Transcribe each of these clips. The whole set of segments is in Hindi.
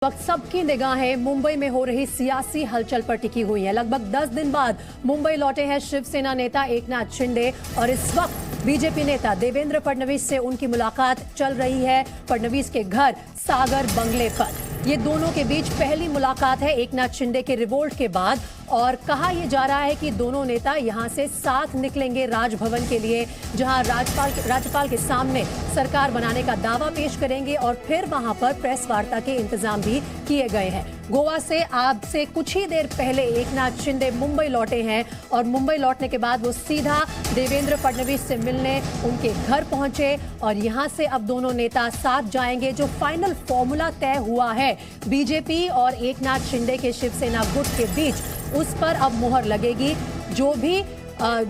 वक्त सबकी निगाहें मुंबई में हो रही सियासी हलचल पर टिकी हुई है। लगभग 10 दिन बाद मुंबई लौटे हैं शिवसेना नेता एकनाथ शिंदे और इस वक्त बीजेपी नेता देवेंद्र फडणवीस से उनकी मुलाकात चल रही है फडणवीस के घर सागर बंगले पर। ये दोनों के बीच पहली मुलाकात है एकनाथ शिंदे के रिवोल्ट के बाद और कहा यह जा रहा है कि दोनों नेता यहां से साथ निकलेंगे राजभवन के लिए, जहां राज्यपाल के सामने सरकार बनाने का दावा पेश करेंगे और फिर वहां पर प्रेस वार्ता के इंतजाम भी किए गए हैं। गोवा से आज से कुछ ही देर पहले एकनाथ शिंदे मुंबई लौटे हैं और मुंबई लौटने के बाद वो सीधा देवेंद्र फडणवीस से मिलने उनके घर पहुंचे और यहां से अब दोनों नेता साथ जाएंगे। जो फाइनल फॉर्मूला तय हुआ है बीजेपी और एकनाथ शिंदे के शिवसेना गुट के बीच, उस पर अब मुहर लगेगी। जो भी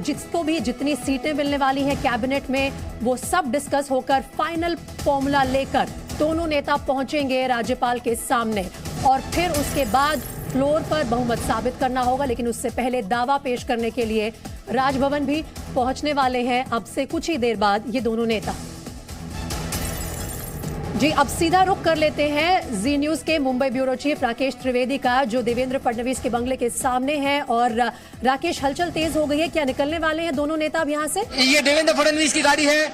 जिसको भी जितनी सीटें मिलने वाली हैं कैबिनेट में, वो सब डिस्कस होकर फाइनल फॉर्मूला लेकर दोनों नेता पहुंचेंगे राज्यपाल के सामने और फिर उसके बाद फ्लोर पर बहुमत साबित करना होगा। लेकिन उससे पहले दावा पेश करने के लिए राजभवन भी पहुंचने वाले हैं अब से कुछ ही देर बाद ये दोनों नेता। जी, अब सीधा रुख कर लेते हैं जी न्यूज के मुंबई ब्यूरो चीफ राकेश त्रिवेदी का, जो देवेंद्र फडणवीस के बंगले के सामने हैं। और राकेश, हलचल तेज हो गई है, क्या निकलने वाले हैं दोनों नेता अब यहाँ से? ये देवेंद्र फडणवीस की गाड़ी है,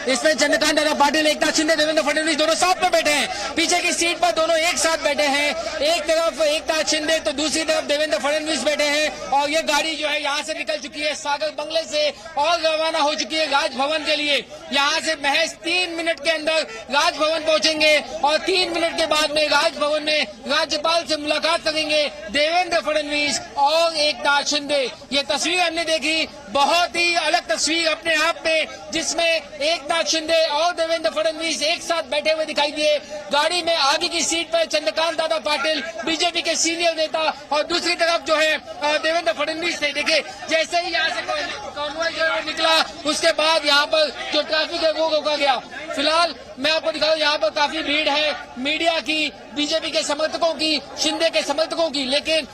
इसमें चंद्रकांत दादा पाटिल, एकनाथ शिंदे, देवेंद्र फडणवीस दोनों साथ में बैठे हैं। पीछे की सीट पर दोनों एक साथ बैठे हैं, एक तरफ एकनाथ शिंदे तो दूसरी तरफ देवेंद्र फडणवीस बैठे हैं। और ये गाड़ी जो है यहाँ से निकल चुकी है सागर बंगले से और रवाना हो चुकी है राजभवन के लिए। यहाँ से महज 3 मिनट के अंदर राजभवन पहुंचेंगे और 3 मिनट के बाद में राजभवन में राज्यपाल से मुलाकात करेंगे देवेंद्र फडणवीस और एकनाथ शिंदे। ये तस्वीर हमने देखी, बहुत ही अलग तस्वीर अपने आप में, जिसमें एकनाथ शिंदे और देवेंद्र फडणवीस एक साथ बैठे हुए दिखाई दिए। गाड़ी में आगे की सीट पर चंद्रकांत दादा पाटिल, बीजेपी के सीनियर नेता, और दूसरी तरफ जो है देवेंद्र फडणवीस थे। देखिए, जैसे ही यहाँ से कॉन्वॉय जो निकला, उसके बाद यहाँ पर जो ट्रैफिक है वो रोका गया। फिलहाल मैं आपको दिखा रहा हूँ, यहाँ पर काफी भीड़ है मीडिया की, बीजेपी के समर्थकों की, शिंदे के समर्थकों की। लेकिन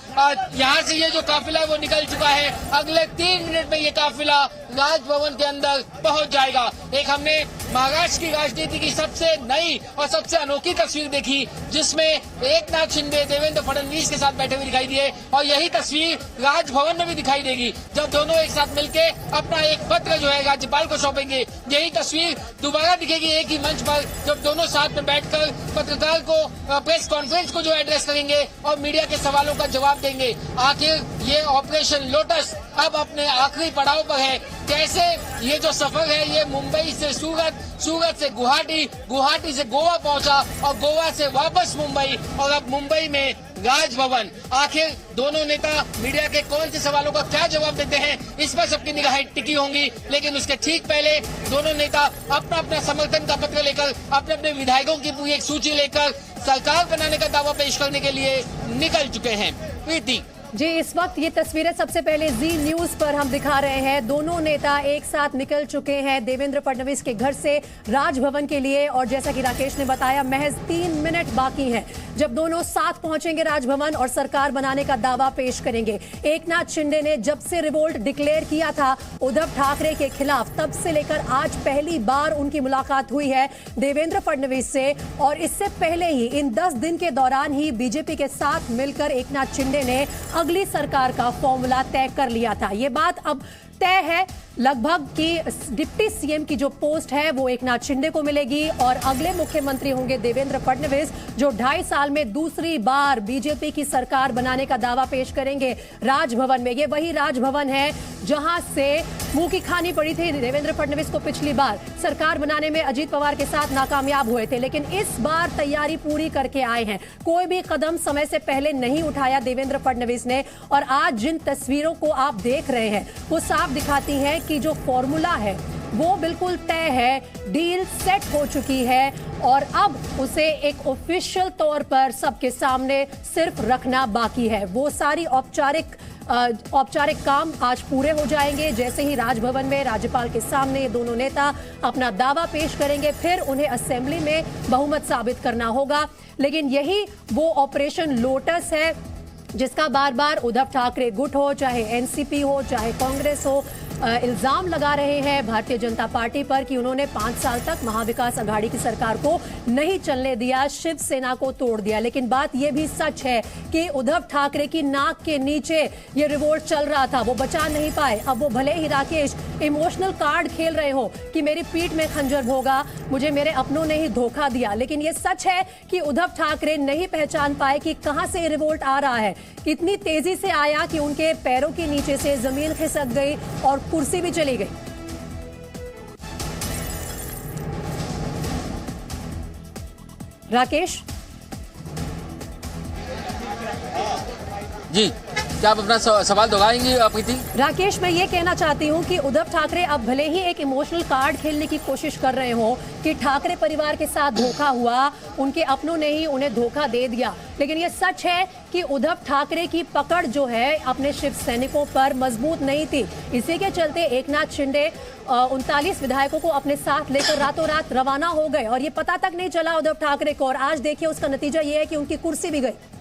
यहाँ से ये जो काफिला है वो निकल चुका है। अगले 3 मिनट में ये काफिला राजभवन के अंदर पहुंच जाएगा। एक हमने महाराष्ट्र की राजनीति की सबसे नई और सबसे अनोखी तस्वीर देखी, जिसमें एकनाथ शिंदे देवेंद्र फडणवीस के साथ बैठे हुए दिखाई दिए, और यही तस्वीर राजभवन में भी दिखाई देगी जब दोनों एक साथ मिलके अपना एक पत्र जो है राज्यपाल को सौंपेंगे। यही तस्वीर दोबारा दिखेगी एक ही मंच पर जब दोनों साथ में बैठकर पत्रकार को प्रेस कॉन्फ्रेंस को जो एड्रेस करेंगे और मीडिया के सवालों का जवाब देंगे। आखिर ये ऑपरेशन लोटस अब अपने आखिरी पड़ाव पर है। कैसे ये जो सफर है ये मुंबई से सूरत, सूरत से गुवाहाटी, गुवाहाटी से गोवा पहुंचा और गोवा से वापस मुंबई और अब मुंबई में राजभवन। आखिर दोनों नेता मीडिया के कौन से सवालों का क्या जवाब देते हैं, इस पर सबकी निगाहें टिकी होंगी। लेकिन उसके ठीक पहले दोनों नेता अपना अपना समर्थन का पत्र लेकर, अपने अपने विधायकों की पूरी एक सूची लेकर सरकार बनाने का दावा पेश करने के लिए निकल चुके हैं। प्रीति जी, इस वक्त ये तस्वीरें सबसे पहले जी न्यूज पर हम दिखा रहे हैं। दोनों नेता एक साथ निकल चुके हैं देवेंद्र फडणवीस के घर से राजभवन के लिए और जैसा कि राकेश ने बताया, महज 3 मिनट बाकी हैं जब दोनों साथ पहुंचेंगे राजभवन और सरकार बनाने का दावा पेश करेंगे। एकनाथ शिंदे ने जब से रिवोल्ट डिक्लेयर किया था उद्धव ठाकरे के खिलाफ, तब से लेकर आज पहली बार उनकी मुलाकात हुई है देवेंद्र फडणवीस से। और इससे पहले ही इन 10 दिन के दौरान ही बीजेपी के साथ मिलकर एकनाथ शिंदे ने अगली सरकार का फॉर्मूला तय कर लिया था। ये बात अब तय है लगभग कि डिप्टी सीएम की जो पोस्ट है वो एकनाथ शिंदे को मिलेगी और अगले मुख्यमंत्री होंगे देवेंद्र फडणवीस, जो 2.5 साल में दूसरी बार बीजेपी की सरकार बनाने का दावा पेश करेंगे राजभवन में। ये वही राजभवन है जहां से मुंह की खानी पड़ी थी देवेंद्र फडणवीस को पिछली बार सरकार बनाने में, अजीत पवार के साथ नाकामयाब हुए थे। लेकिन इस बार तैयारी पूरी करके आए हैं, कोई भी कदम समय से पहले नहीं उठाया देवेंद्र फडणवीस ने। और आज जिन तस्वीरों को आप देख रहे हैं वो साफ दिखाती है कि जो फॉर्मूला है वो बिल्कुल तय है, डील सेट हो चुकी है और अब उसे एक ऑफिशियल तौर पर सबके सामने सिर्फ रखना बाकी है। वो सारी औपचारिक काम आज पूरे हो जाएंगे। जैसे ही राजभवन में राज्यपाल के सामने ये दोनों नेता अपना दावा पेश करेंगे, फिर उन्हें असेंबली में बहुमत साबित करना होगा। लेकिन यही वो ऑपरेशन लोटस है जिसका बार बार उद्धव ठाकरे गुट हो, चाहे एनसीपी हो, चाहे कांग्रेस हो, इल्जाम लगा रहे हैं भारतीय जनता पार्टी पर कि उन्होंने 5 साल तक महाविकास अघाड़ी की सरकार को नहीं चलने दिया, शिवसेना को तोड़ दिया। लेकिन बात यह भी सच है कि उद्धव ठाकरे की नाक के नीचे ये रिवोल्ट चल रहा था, वो बचा नहीं पाए। अब वो भले ही राकेश इमोशनल कार्ड खेल रहे हो कि मेरी पीठ में खंजर भोगा, मुझे मेरे अपनों ने ही धोखा दिया, लेकिन ये सच है कि उद्धव ठाकरे नहीं पहचान पाए कि कहां से रिवोल्ट आ रहा है। इतनी तेजी से आया कि उनके पैरों के नीचे से जमीन खिसक गई और कुर्सी भी चली गई। राकेश जी, क्या आप अपना सवाल दोहराएंगे प्रीति? राकेश, मैं ये कहना चाहती हूँ कि उद्धव ठाकरे अब भले ही एक इमोशनल कार्ड खेलने की कोशिश कर रहे हो कि ठाकरे परिवार के साथ धोखा हुआ, उनके अपनों ने ही उन्हें धोखा दे दिया, लेकिन ये सच है कि उद्धव ठाकरे की पकड़ जो है अपने शिव सैनिकों पर मजबूत नहीं थी। इसी के चलते एकनाथ शिंदे 39 विधायकों को अपने साथ लेकर रातों रात रवाना हो गए और ये पता तक नहीं चला उद्धव ठाकरे को, और आज देखिए उसका नतीजा ये है कि उनकी कुर्सी भी गई।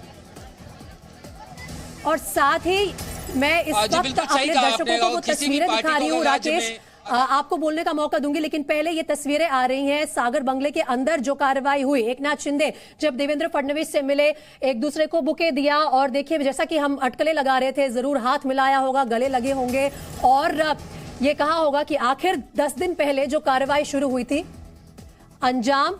और साथ ही मैं इस वक्त अपने दर्शकों को तस्वीरें दिखा रही हूँ। राकेश, आपको बोलने का मौका दूंगी, लेकिन पहले ये तस्वीरें आ रही हैं सागर बंगले के अंदर जो कार्रवाई हुई। एकनाथ शिंदे जब देवेंद्र फडणवीस से मिले, एक दूसरे को बुके दिया, और देखिए जैसा कि हम अटकलें लगा रहे थे, जरूर हाथ मिलाया होगा, गले लगे होंगे और ये कहा होगा कि आखिर 10 दिन पहले जो कार्रवाई शुरू हुई थी अंजाम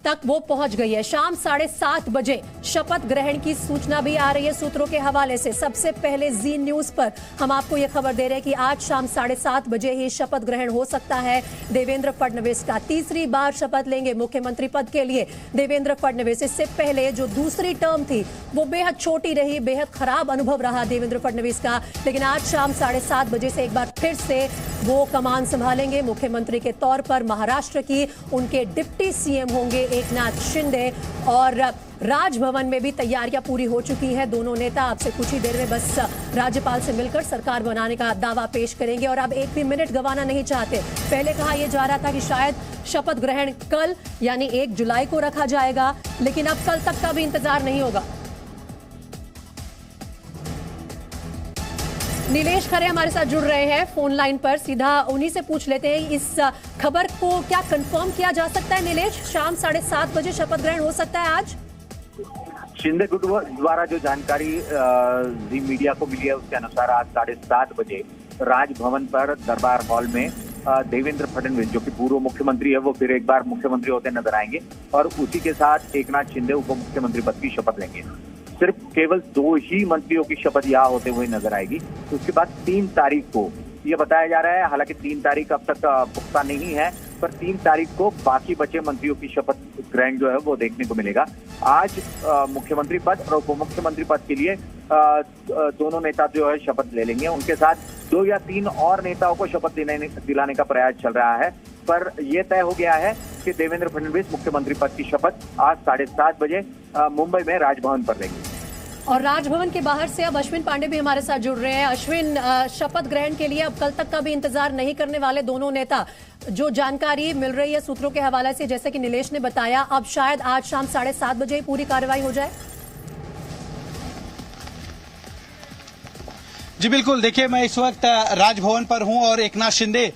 तक वो पहुंच गई है। शाम 7:30 बजे शपथ ग्रहण की सूचना भी आ रही है सूत्रों के हवाले से। सबसे पहले जी न्यूज पर हम आपको ये खबर दे रहे हैं कि आज शाम 7:30 बजे ही शपथ ग्रहण हो सकता है देवेंद्र फडणवीस का। तीसरी बार शपथ लेंगे मुख्यमंत्री पद के लिए देवेंद्र फडणवीस। इससे पहले जो दूसरी टर्म थी वो बेहद छोटी रही, बेहद खराब अनुभव रहा देवेंद्र फडणवीस का, लेकिन आज शाम 7:30 बजे से एक बार फिर से वो कमान संभालेंगे मुख्यमंत्री के तौर पर महाराष्ट्र की। उनके डिप्टी सीएम होंगे एकनाथ शिंदे, और राजभवन में भी तैयारियां पूरी हो चुकी है। दोनों नेता आपसे कुछ ही देर में बस राज्यपाल से मिलकर सरकार बनाने का दावा पेश करेंगे और अब एक भी मिनट गंवाना नहीं चाहते। पहले कहा यह जा रहा था कि शायद शपथ ग्रहण कल यानी 1 जुलाई को रखा जाएगा, लेकिन अब कल तक का भी इंतजार नहीं होगा। नीलेश खरे हमारे साथ जुड़ रहे हैं फोन लाइन पर, सीधा उन्हीं से पूछ लेते हैं इस खबर को क्या कंफर्म किया जा सकता है। नीलेश, शाम 7:30 बजे शपथ ग्रहण हो सकता है आज? शिंदे गुट द्वारा जो जानकारी जी मीडिया को मिली है उसके अनुसार आज 7:30 बजे राजभवन पर दरबार हॉल में देवेंद्र फडणवीस जो कि पूर्व मुख्यमंत्री है वो फिर एक बार मुख्यमंत्री होते नजर आएंगे और उसी के साथ एकनाथ शिंदे उप मुख्यमंत्री पद की शपथ लेंगे। सिर्फ केवल 2 ही मंत्रियों की शपथ यहाँ होते हुए नजर आएगी। उसके बाद 3 तारीख को ये बताया जा रहा है, हालांकि 3 तारीख अब तक पुख्ता नहीं है, पर 3 तारीख को बाकी बचे मंत्रियों की शपथ ग्रहण जो है वो देखने को मिलेगा। आज मुख्यमंत्री पद और उप मुख्यमंत्री पद के लिए दोनों नेता जो है शपथ ले लेंगे। उनके साथ 2 या 3 और नेताओं को शपथ दिलाने का प्रयास चल रहा है, पर यह तय हो गया है कि देवेंद्र फडणवीस मुख्यमंत्री पद की शपथ आज 7:30 बजे मुंबई में राजभवन पर लेंगे। और राजभवन के बाहर से अब अश्विन पांडे भी हमारे साथ जुड़ रहे हैं। अश्विन, शपथ ग्रहण के लिए अब कल तक का भी इंतजार नहीं करने वाले दोनों नेता। जो जानकारी मिल रही है सूत्रों के हवाले से, जैसे कि नीलेश ने बताया, अब शायद आज शाम 7:30 बजे ही पूरी कार्रवाई हो जाए। जी बिल्कुल, देखिए मैं इस वक्त राजभवन पर हूं और एकनाथ शिंदे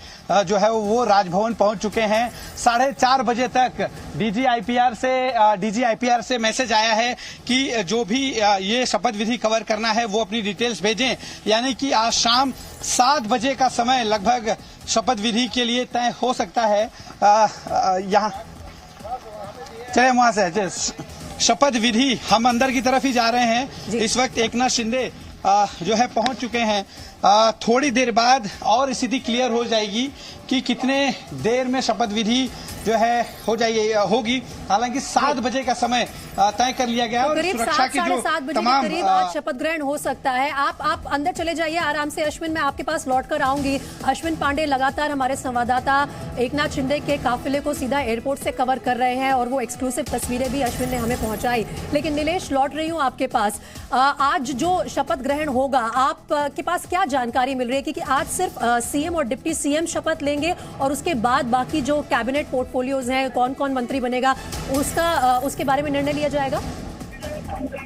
जो है वो राजभवन पहुंच चुके हैं। 4:30 बजे तक डीजी आईपीआर से मैसेज आया है कि जो भी ये शपथ विधि कवर करना है वो अपनी डिटेल्स भेजें, यानी कि आज शाम 7 बजे का समय लगभग शपथ विधि के लिए तय हो सकता है। यहाँ चले वहां से शपथ विधि, हम अंदर की तरफ ही जा रहे हैं। इस वक्त एकनाथ शिंदे जो है पहुंच चुके हैं। थोड़ी देर बाद और स्थिति क्लियर हो जाएगी कि कितने देर में शपथ विधि जो है होगी। हालांकि 7 बजे का समय तय कर लिया गया है और सुरक्षा की जो तमाम करीब आज शपथ ग्रहण हो सकता है। आप अंदर चले जाइए आराम से। अश्विन, मैं आपके पास लौट कर आऊंगी। अश्विन पांडे लगातार हमारे संवाददाता एकनाथ शिंदे के काफिले को सीधा एयरपोर्ट से कवर कर रहे हैं और वो एक्सक्लूसिव तस्वीरें भी अश्विन ने हमें पहुंचाई। लेकिन नीलेश, लौट रही हूँ आपके पास। आज जो शपथ ग्रहण होगा, आपके पास क्या जानकारी मिल रही है? क्योंकि आज सिर्फ सीएम और डिप्टी सीएम शपथ लेंगे और उसके बाद बाकी जो कैबिनेट पोर्टफोलियोज हैं, कौन कौन मंत्री बनेगा, उसके बारे में निर्णय लिया जाएगा।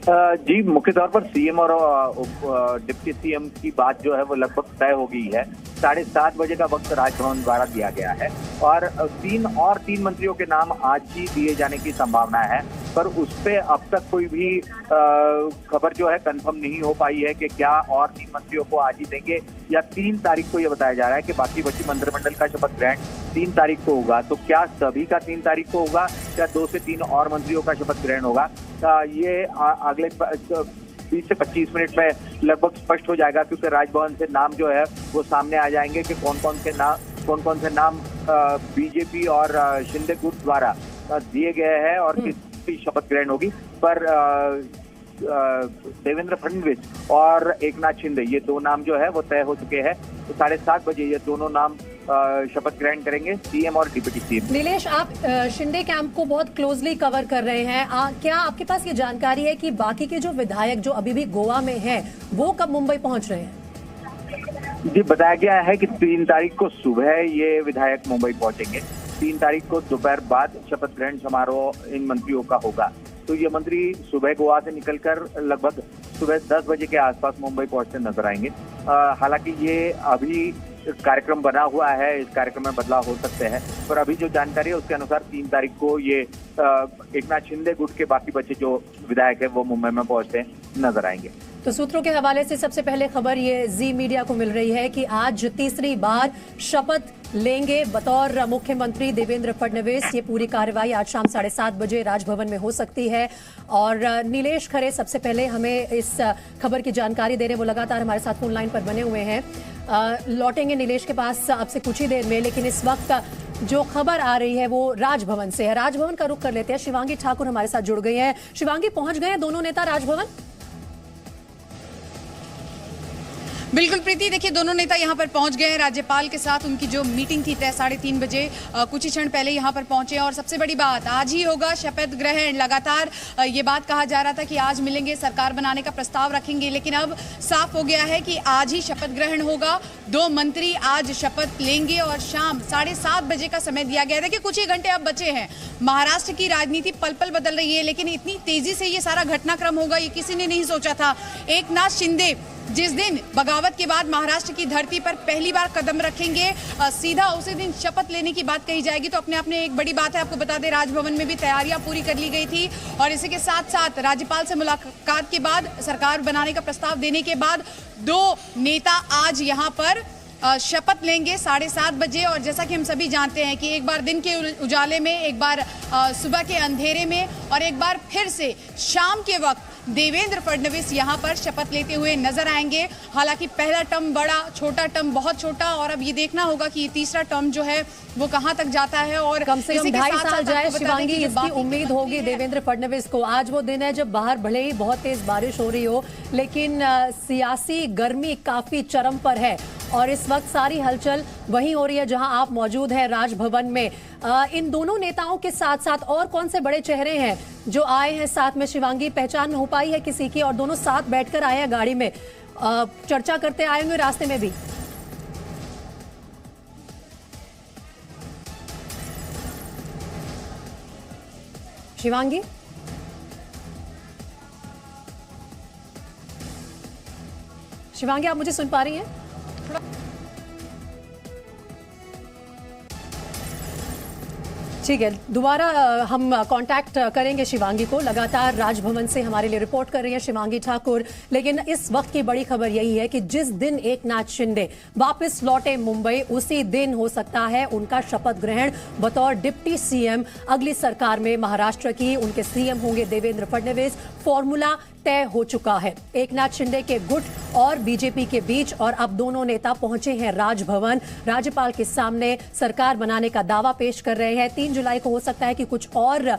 जी, मुख्य तौर पर सीएम और डिप्टी सीएम की बात जो है वो लगभग तय हो गई है। 7:30 बजे का वक्त राजभवन द्वारा दिया गया है और तीन मंत्रियों के नाम आज ही दिए जाने की संभावना है, पर उस पे अब तक कोई भी खबर जो है कंफर्म नहीं हो पाई है कि क्या और 3 मंत्रियों को आज ही देंगे या 3 तारीख को। ये बताया जा रहा है कि बाकी बची मंत्रिमंडल का शपथ ग्रहण 3 तारीख को होगा। तो क्या सभी का 3 तारीख को होगा या 2 से 3 और मंत्रियों का शपथ ग्रहण होगा, ये अगले 20 से 25 मिनट में लगभग स्पष्ट हो जाएगा, क्योंकि राजभवन से नाम जो है वो सामने आ जाएंगे कि कौन कौन से नाम बीजेपी और शिंदे गुट द्वारा दिए गए हैं और किसकी शपथ ग्रहण होगी। पर देवेंद्र फडणवीस और एकनाथ शिंदे ये 2 नाम जो है वो तय हो चुके हैं। तो 7:30 बजे ये दोनों नाम शपथ ग्रहण करेंगे, सीएम और डिप्टी सीएम। नीलेश, आप शिंदे कैंप को बहुत क्लोजली कवर कर रहे हैं, क्या आपके पास ये जानकारी है कि बाकी के जो विधायक जो अभी भी गोवा में हैं वो कब मुंबई पहुंच रहे हैं? जी, बताया गया है कि 3 तारीख को सुबह ये विधायक मुंबई पहुंचेंगे। 3 तारीख को दोपहर बाद शपथ ग्रहण समारोह इन मंत्रियों का होगा। तो ये मंत्री सुबह गोवा से निकलकर लगभग सुबह 10 बजे के आसपास मुंबई पहुंचते नजर आएंगे। हालांकि ये अभी कार्यक्रम बना हुआ है, इस कार्यक्रम में बदलाव हो सकते हैं, पर अभी जो जानकारी है उसके अनुसार 3 तारीख को ये एकनाथ शिंदे गुट के बाकी बचे जो विधायक है वो मुंबई में पहुंचते नजर आएंगे। तो सूत्रों के हवाले से सबसे पहले खबर ये जी मीडिया को मिल रही है कि आज तीसरी बार शपथ लेंगे बतौर मुख्यमंत्री देवेंद्र फडणवीस। ये पूरी कार्रवाई आज शाम 7:30 बजे राजभवन में हो सकती है। और नीलेश खरे सबसे पहले हमें इस खबर की जानकारी दे रहे हैं, वो लगातार हमारे साथ फोन लाइन पर बने हुए हैं। लौटेंगे नीलेश के पास आपसे कुछ ही देर में, लेकिन इस वक्त जो खबर आ रही है वो राजभवन से है। राजभवन का रुख कर लेते हैं, शिवांगी ठाकुर हमारे साथ जुड़ गई हैं। शिवांगी, पहुंच गए हैं दोनों नेता राजभवन? बिल्कुल प्रीति, देखिए दोनों नेता यहाँ पर पहुंच गए हैं। राज्यपाल के साथ उनकी जो मीटिंग थी तय 3:30 बजे, कुछ ही क्षण पहले यहाँ पर पहुंचे। और सबसे बड़ी बात, आज ही होगा शपथ ग्रहण। लगातार ये बात कहा जा रहा था कि आज मिलेंगे, सरकार बनाने का प्रस्ताव रखेंगे, लेकिन अब साफ हो गया है कि आज ही शपथ ग्रहण होगा। 2 मंत्री आज शपथ लेंगे और शाम 7:30 बजे का समय दिया गया है। देखिए कुछ ही घंटे अब बचे हैं। महाराष्ट्र की राजनीति पल पल बदल रही है, लेकिन इतनी तेजी से ये सारा घटनाक्रम होगा ये किसी ने नहीं सोचा था। एकनाथ शिंदे जिस दिन बगावत के बाद महाराष्ट्र की धरती पर पहली बार कदम रखेंगे, सीधा उसी दिन शपथ लेने की बात कही जाएगी, तो अपने आप में एक बड़ी बात है। आपको बता दें, राजभवन में भी तैयारियां पूरी कर ली गई थी और इसी के साथ साथ राज्यपाल से मुलाकात के बाद, सरकार बनाने का प्रस्ताव देने के बाद 2 नेता आज यहां पर शपथ लेंगे 7:30 बजे। और जैसा कि हम सभी जानते हैं कि एक बार दिन के उजाले में, एक बार सुबह के अंधेरे में और एक बार फिर से शाम के वक्त देवेंद्र फडणवीस यहां पर शपथ लेते हुए नजर आएंगे। हालांकि पहला टर्म बड़ा, छोटा टर्म बहुत छोटा, और अब ये देखना होगा कि तीसरा टर्म जो है वो कहां तक जाता है। और कम से कम 2.5 साल जाए शिवांगी, इसकी उम्मीद होगी देवेंद्र फडणवीस को। आज वो दिन है जब बाहर भले ही बहुत तेज बारिश हो रही हो, लेकिन सियासी गर्मी काफी चरम पर है और इस वक्त सारी हलचल वहीं हो रही है जहां आप मौजूद हैं, राजभवन में। इन दोनों नेताओं के साथ साथ और कौन से बड़े चेहरे हैं जो आए हैं साथ में? शिवांगी, पहचान हो पाई है किसी की? और दोनों साथ बैठकर आए हैं गाड़ी में, चर्चा करते आए होंगे रास्ते में भी। शिवांगी, शिवांगी आप मुझे सुन पा रही हैं? ठीक है, दोबारा हम कांटेक्ट करेंगे शिवांगी को। लगातार राजभवन से हमारे लिए रिपोर्ट कर रही है शिवांगी ठाकुर। लेकिन इस वक्त की बड़ी खबर यही है कि जिस दिन एकनाथ शिंदे वापस लौटे मुंबई, उसी दिन हो सकता है उनका शपथ ग्रहण बतौर डिप्टी सीएम अगली सरकार में महाराष्ट्र की। उनके सीएम होंगे देवेंद्र फडणवीस। फॉर्मूला तय हो चुका है एकनाथ शिंदे के गुट और बीजेपी के बीच, और अब दोनों नेता पहुंचे हैं राजभवन। राज्यपाल के सामने सरकार बनाने का दावा पेश कर रहे हैं। 3 जुलाई को हो सकता है कि कुछ और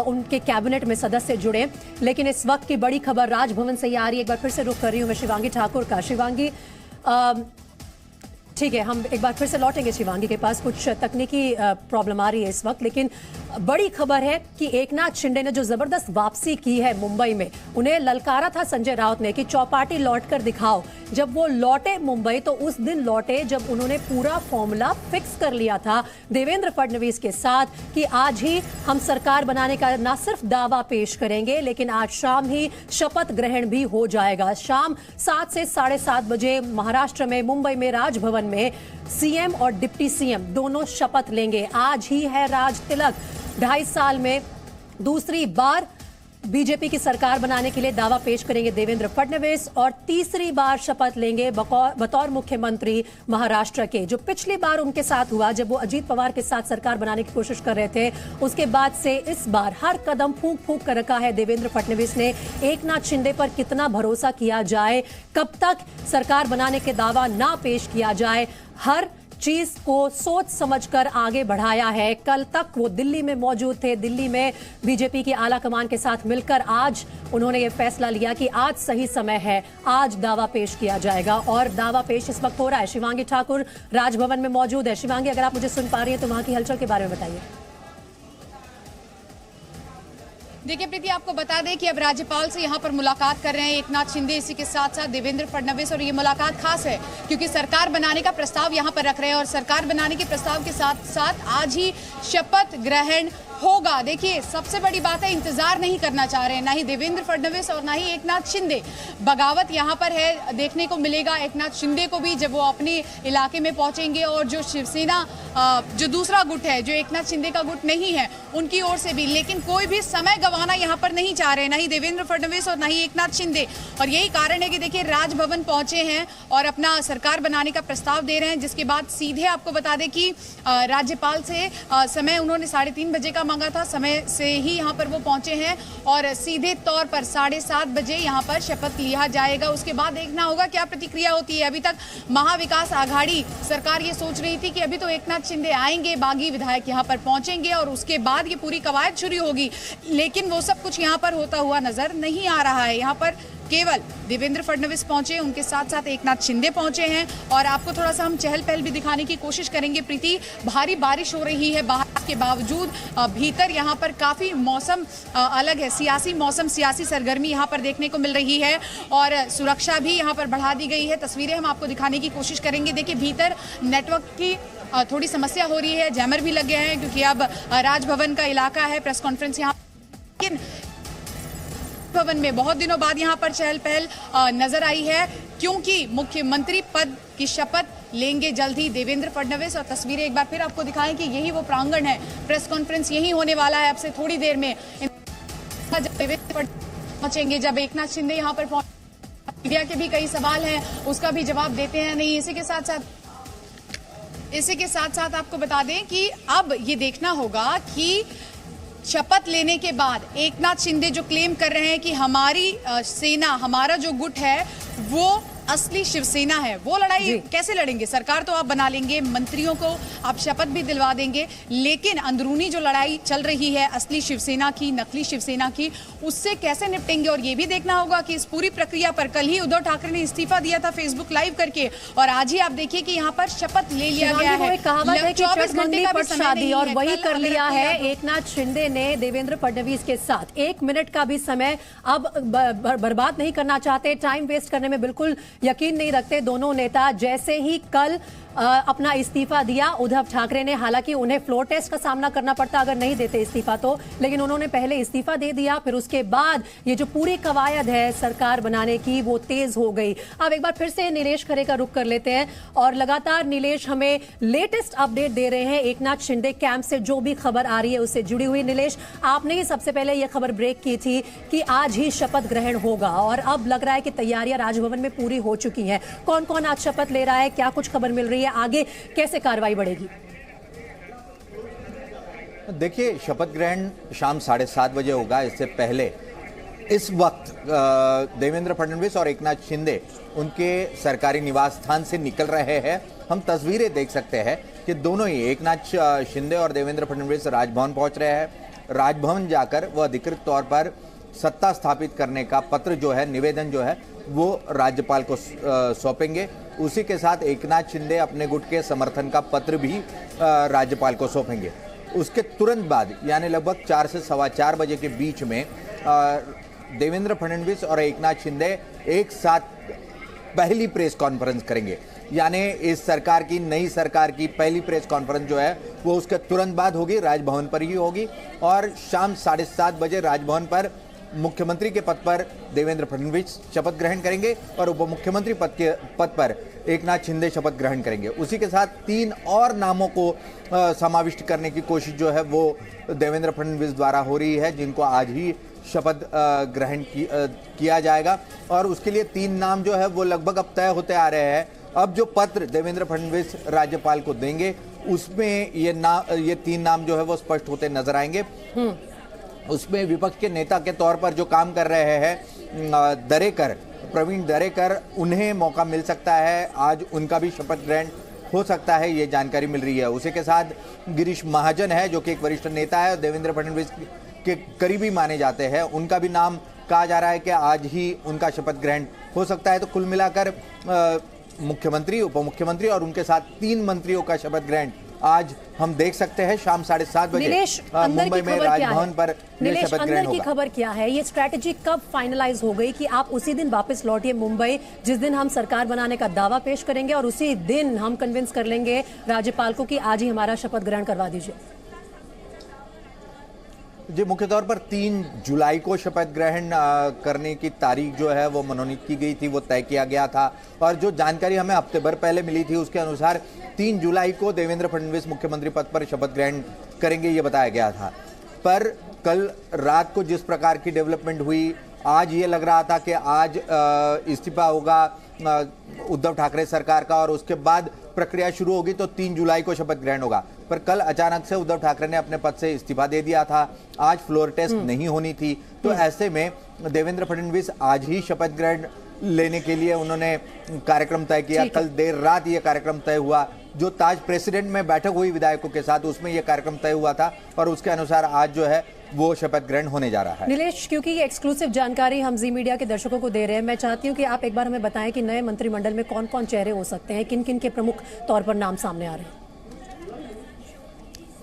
उनके कैबिनेट में सदस्य जुड़े, लेकिन इस वक्त की बड़ी खबर राजभवन से ही आ रही है। एक बार फिर से रुख कर रही हूं मैं शिवांगी ठाकुर का। शिवांगी, ठीक है, हम एक बार फिर से लौटेंगे शिवांगी के पास। कुछ तकनीकी प्रॉब्लम आ रही है इस वक्त, लेकिन बड़ी खबर है कि एकनाथ शिंदे ने जो जबरदस्त वापसी की है मुंबई में, उन्हें ललकारा था संजय राउत ने कि चौपाटी लौटकर दिखाओ। जब वो लौटे मुंबई तो उस दिन लौटे जब उन्होंने पूरा फॉर्मूला फिक्स कर लिया था देवेंद्र फडणवीस के साथ कि आज ही हम सरकार बनाने का ना सिर्फ दावा पेश करेंगे लेकिन आज शाम ही शपथ ग्रहण भी हो जाएगा। शाम 7 से 7:30 बजे महाराष्ट्र में मुंबई में राजभवन में सीएम और डिप्टी सीएम दोनों शपथ लेंगे। आज ही है राज तिलक। 2.5 साल में दूसरी बार बीजेपी की सरकार बनाने के लिए दावा पेश करेंगे देवेंद्र फडणवीस और तीसरी बार शपथ लेंगे बतौर मुख्यमंत्री महाराष्ट्र के। जो पिछली बार उनके साथ हुआ जब वो अजीत पवार के साथ सरकार बनाने की कोशिश कर रहे थे, उसके बाद से इस बार हर कदम फूंक फूंक कर रखा है देवेंद्र फडणवीस ने। एकनाथ शिंदे पर कितना भरोसा किया जाए, कब तक सरकार बनाने के दावा ना पेश किया जाए, हर चीज को सोच समझकर आगे बढ़ाया है। कल तक वो दिल्ली में मौजूद थे, दिल्ली में बीजेपी की आला कमान के साथ मिलकर आज उन्होंने ये फैसला लिया कि आज सही समय है, आज दावा पेश किया जाएगा। और दावा पेश इस वक्त हो रहा है। शिवांगी ठाकुर राजभवन में मौजूद है। शिवांगी, अगर आप मुझे सुन पा रही हैं तो वहां की हलचल के बारे में बताइए। देखिए प्रीति, आपको बता दें कि अब राज्यपाल से यहाँ पर मुलाकात कर रहे हैं एकनाथ शिंदे, इसी के साथ साथ देवेंद्र फडणवीस। और ये मुलाकात खास है क्योंकि सरकार बनाने का प्रस्ताव यहाँ पर रख रहे हैं और सरकार बनाने के प्रस्ताव के साथ साथ आज ही शपथ ग्रहण होगा। देखिए सबसे बड़ी बात है, इंतजार नहीं करना चाह रहे हैं ना ही देवेंद्र फडणवीस और ना ही एकनाथ शिंदे। बगावत यहाँ पर है, देखने को मिलेगा एकनाथ शिंदे को भी जब वो अपने इलाके में पहुंचेंगे और जो शिवसेना जो दूसरा गुट है, जो एकनाथ शिंदे का गुट नहीं है, उनकी ओर से भी। लेकिन कोई भी समय गंवाना यहाँ पर नहीं चाह रहे, ना ही देवेंद्र फडणवीस और ना ही एकनाथ शिंदे। और यही कारण है कि देखिए राजभवन पहुंचे हैं और अपना सरकार बनाने का प्रस्ताव दे रहे हैं, जिसके बाद सीधे आपको बता दें कि राज्यपाल से समय उन्होंने 3:30 बजे का मांगा था, समय से ही यहाँ पर वो पहुंचे हैं और सीधे तौर पर 7:30 बजे यहाँ पर शपथ लिया जाएगा। उसके बाद देखना होगा क्या प्रतिक्रिया होती है। अभी तक महाविकास आघाड़ी सरकार ये सोच रही थी कि अभी तो एकनाथ शिंदे आएंगे, बागी विधायक यहाँ पर पहुंचेंगे और उसके बाद ये पूरी कवायद शुरू होगी, लेकिन वो सब कुछ यहाँ पर होता हुआ नजर नहीं आ रहा है। यहाँ पर केवल देवेंद्र फडणवीस पहुंचे, उनके साथ साथ एकनाथ शिंदे पहुंचे हैं। और आपको थोड़ा सा हम चहल पहल भी दिखाने की कोशिश करेंगे प्रीति। भारी बारिश हो रही है बाहर के बावजूद, भीतर यहाँ पर काफी मौसम अलग है, सियासी मौसम, सियासी सरगर्मी यहाँ पर देखने को मिल रही है और सुरक्षा भी यहाँ पर बढ़ा दी गई है। तस्वीरें हम आपको दिखाने की कोशिश करेंगे। देखिए भीतर नेटवर्क की थोड़ी समस्या हो रही है, जैमर भी लग गए हैं क्योंकि अब राजभवन का इलाका है, प्रेस कॉन्फ्रेंस यहाँ। लेकिन भवन में बहुत दिनों बाद यहाँ पर चहल पहल नजर आई है क्योंकि मुख्यमंत्री पद की शपथ लेंगे जल्द ही देवेंद्र फडणवीस। और तस्वीरें एक बार फिर आपको दिखाएं कि यही वो प्रांगण है, प्रेस कॉन्फ्रेंस यही होने वाला है अब से थोड़ी देर में। जब देवेंद्र पहुंचेंगे, जब एकनाथ शिंदे यहाँ पर मीडिया के भी कई सवाल हैं, उसका भी जवाब देते हैं नहीं। इसी के साथ साथ आपको बता दें कि अब ये देखना होगा कि शपथ लेने के बाद एकनाथ शिंदे जो क्लेम कर रहे हैं कि हमारी सेना, हमारा जो गुट है वो असली शिवसेना है, वो लड़ाई कैसे लड़ेंगे? सरकार तो आप बना लेंगे, मंत्रियों को आप शपथ भी दिलवा देंगे, लेकिन अंदरूनी जो लड़ाई चल रही है असली शिवसेना की, नकली शिवसेना की, उससे कैसे निपटेंगे? और ये भी देखना होगा कि इस पूरी प्रक्रिया पर कल ही उद्धव ठाकरे ने इस्तीफा दिया था फेसबुक लाइव करके और आज ही आप देखिए कि यहाँ पर शपथ ले लिया गया है। 24 घंटे का शादी और वही कर लिया है एकनाथ शिंदे ने देवेंद्र फडणवीस के साथ। 1 मिनट का भी समय अब बर्बाद नहीं करना चाहते, टाइम वेस्ट करने में बिल्कुल यकीन नहीं रखते दोनों नेता। जैसे ही कल अपना इस्तीफा दिया उद्धव ठाकरे ने, हालांकि उन्हें फ्लोर टेस्ट का सामना करना पड़ता अगर नहीं देते इस्तीफा तो, लेकिन उन्होंने पहले इस्तीफा दे दिया। फिर उसके बाद ये जो पूरी कवायद है सरकार बनाने की वो तेज हो गई। अब एक बार फिर से नीलेश खरे का रुख कर लेते हैं और लगातार नीलेश हमें लेटेस्ट अपडेट दे रहे हैं एकनाथ शिंदे कैंप से, जो भी खबर आ रही है उससे जुड़ी हुई। नीलेश, आपने ही सबसे पहले यह खबर ब्रेक की थी कि आज ही शपथ ग्रहण होगा और अब लग रहा है कि तैयारियां राजभवन में पूरी हो चुकी हैं। कौन कौन आज शपथ ले रहा है, क्या कुछ खबर मिल रही है, आगे कैसे कार्रवाई बढ़ेगी? देखिए, शपथ ग्रहण शाम 7:30 बजे होगा। इससे पहले इस वक्त देवेंद्र फडणवीस और एकनाथ शिंदे उनके सरकारी निवास स्थान से निकल रहे हैं। हम तस्वीरें देख सकते हैं कि दोनों ही एकनाथ शिंदे और देवेंद्र फडणवीस राजभवन पहुंच रहे हैं। राजभवन जाकर वह अधिकृत तौर पर सत्ता स्थापित करने का पत्र जो है, निवेदन जो है, वो राज्यपाल को सौंपेंगे। उसी के साथ एकनाथ शिंदे अपने गुट के समर्थन का पत्र भी राज्यपाल को सौंपेंगे। उसके तुरंत बाद यानी लगभग 4 से 4:15 बजे के बीच में देवेंद्र फडणवीस और एकनाथ शिंदे एक साथ पहली प्रेस कॉन्फ्रेंस करेंगे। यानी इस सरकार की, नई सरकार की पहली प्रेस कॉन्फ्रेंस जो है वो उसके तुरंत बाद होगी, राजभवन पर ही होगी। और शाम 7:30 बजे राजभवन पर मुख्यमंत्री के पद पर देवेंद्र फडणवीस शपथ ग्रहण करेंगे और उप मुख्यमंत्री पद पर एकनाथ शिंदे शपथ ग्रहण करेंगे। उसी के साथ 3 और नामों को समाविष्ट करने की कोशिश जो है वो देवेंद्र फडणवीस द्वारा हो रही है, जिनको आज ही शपथ ग्रहण किया जाएगा। और उसके लिए 3 नाम जो है वो लगभग अब तय होते आ रहे हैं। अब जो पत्र देवेंद्र फडणवीस राज्यपाल को देंगे उसमें ये 3 नाम जो है वो स्पष्ट होते नजर आएंगे। उसमें विपक्ष के नेता के तौर पर जो काम कर रहे हैं दरेकर, प्रवीण दरेकर, उन्हें मौका मिल सकता है, आज उनका भी शपथ ग्रहण हो सकता है, ये जानकारी मिल रही है। उसी के साथ गिरीश महाजन है जो कि एक वरिष्ठ नेता है और देवेंद्र फडणवीस के करीबी माने जाते हैं, उनका भी नाम कहा जा रहा है कि आज ही उनका शपथ ग्रहण हो सकता है। तो कुल मिलाकर मुख्यमंत्री, उप मुख्यमंत्री और उनके साथ 3 मंत्रियों का शपथ ग्रहण आज हम देख सकते हैं शाम 7:30 बजे मुंबई में राजभवन पर शपथ ग्रहण होगा। की खबर क्या है? ये स्ट्रैटेजी कब फाइनलाइज हो गई कि आप उसी दिन वापस लौटिए मुंबई जिस दिन हम सरकार बनाने का दावा पेश करेंगे और उसी दिन हम कन्विंस कर लेंगे राज्यपाल को कि आज ही हमारा शपथ ग्रहण करवा दीजिए? जी, मुख्य तौर पर 3 जुलाई को शपथ ग्रहण करने की तारीख जो है वो मनोनीत की गई थी, वो तय किया गया था। और जो जानकारी हमें हफ्ते भर पहले मिली थी उसके अनुसार 3 जुलाई को देवेंद्र फडणवीस मुख्यमंत्री पद पर शपथ ग्रहण करेंगे, ये बताया गया था। पर कल रात को जिस प्रकार की डेवलपमेंट हुई, आज ये लग रहा था कि आज इस्तीफा होगा उद्धव ठाकरे सरकार का और उसके बाद प्रक्रिया शुरू होगी तो 3 जुलाई को शपथ ग्रहण होगा। पर कल अचानक से उद्धव ठाकरे ने अपने पद से इस्तीफा दे दिया था, आज फ्लोर टेस्ट नहीं होनी थी। तो ऐसे में देवेंद्र फडणवीस आज ही शपथ ग्रहण लेने के लिए उन्होंने कार्यक्रम तय किया। कल देर रात ये कार्यक्रम तय हुआ, जो ताज प्रेसिडेंट में बैठक हुई विधायकों के साथ, उसमें यह कार्यक्रम तय हुआ था और उसके अनुसार आज जो है वो शपथ ग्रहण होने जा रहा है। नीलेश, क्योंकि ये एक्सक्लूसिव जानकारी हम जी मीडिया के दर्शकों को दे रहे हैं, मैं चाहती हूं कि आप एक बार हमें बताएं कि नए मंत्रिमंडल में कौन कौन चेहरे हो सकते हैं, किन किन के प्रमुख तौर पर नाम सामने आ रहे हैं?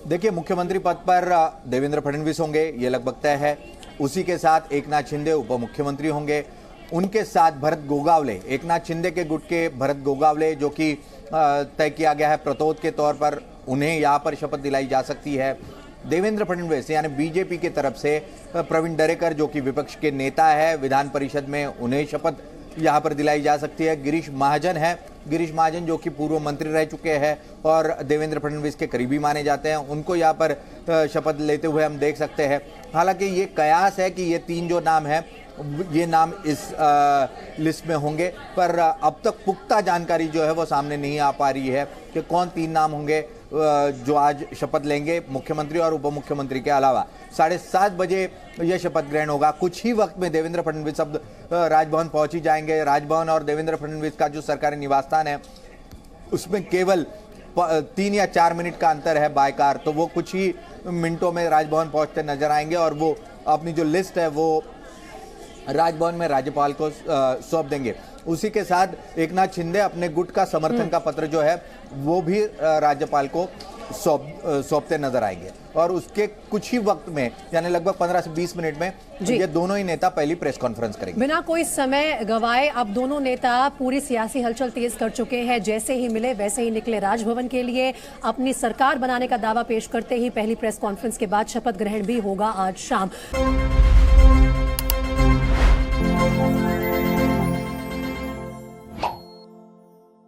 देखिए, मुख्यमंत्री पद पर देवेंद्र फडणवीस होंगे, ये लगभग तय है। उसी के साथ एकनाथ शिंदे उप मुख्यमंत्री होंगे। उनके साथ भरत गोगावले, एकनाथ शिंदे के गुट के भरत गोगावले, जो कि तय किया गया है प्रतोद के तौर पर, उन्हें यहाँ पर शपथ दिलाई जा सकती है। देवेंद्र फडणवीस यानी बीजेपी की तरफ से प्रवीण दरेकर, जो कि विपक्ष के नेता है विधान परिषद में, उन्हें शपथ यहाँ पर दिलाई जा सकती है। गिरीश महाजन है, गिरीश महाजन जो कि पूर्व मंत्री रह चुके हैं और देवेंद्र फडणवीस के करीबी माने जाते हैं, उनको यहाँ पर शपथ लेते हुए हम देख सकते हैं। हालांकि ये कयास है कि ये 3 जो नाम है ये नाम इस लिस्ट में होंगे, पर अब तक पुख्ता जानकारी जो है वो सामने नहीं आ पा रही है कि कौन 3 नाम होंगे जो आज शपथ लेंगे मुख्यमंत्री और उप मुख्यमंत्री के अलावा। 7:30 बजे यह शपथ ग्रहण होगा। कुछ ही वक्त में देवेंद्र फडणवीस अब राजभवन पहुंच ही जाएंगे। राजभवन और देवेंद्र फडणवीस का जो सरकारी निवास स्थान है उसमें केवल 3 या 4 मिनट का अंतर है बाय कार, तो वो कुछ ही मिनटों में राजभवन पहुंचते नजर आएंगे और वो अपनी जो लिस्ट है वो राजभवन में राज्यपाल को सौंप देंगे। उसी के साथ एकनाथ शिंदे अपने गुट का समर्थन का पत्र जो है वो भी राज्यपाल को सौंपते नजर आएंगे और उसके कुछ ही वक्त में यानी लगभग 15 से 20 मिनट में ये दोनों ही नेता पहली प्रेस कॉन्फ्रेंस करेंगे। बिना कोई समय गवाए अब दोनों नेता पूरी सियासी हलचल तेज कर चुके हैं। जैसे ही मिले वैसे ही निकले राजभवन के लिए। अपनी सरकार बनाने का दावा पेश करते ही पहली प्रेस कॉन्फ्रेंस के बाद शपथ ग्रहण भी होगा आज शाम।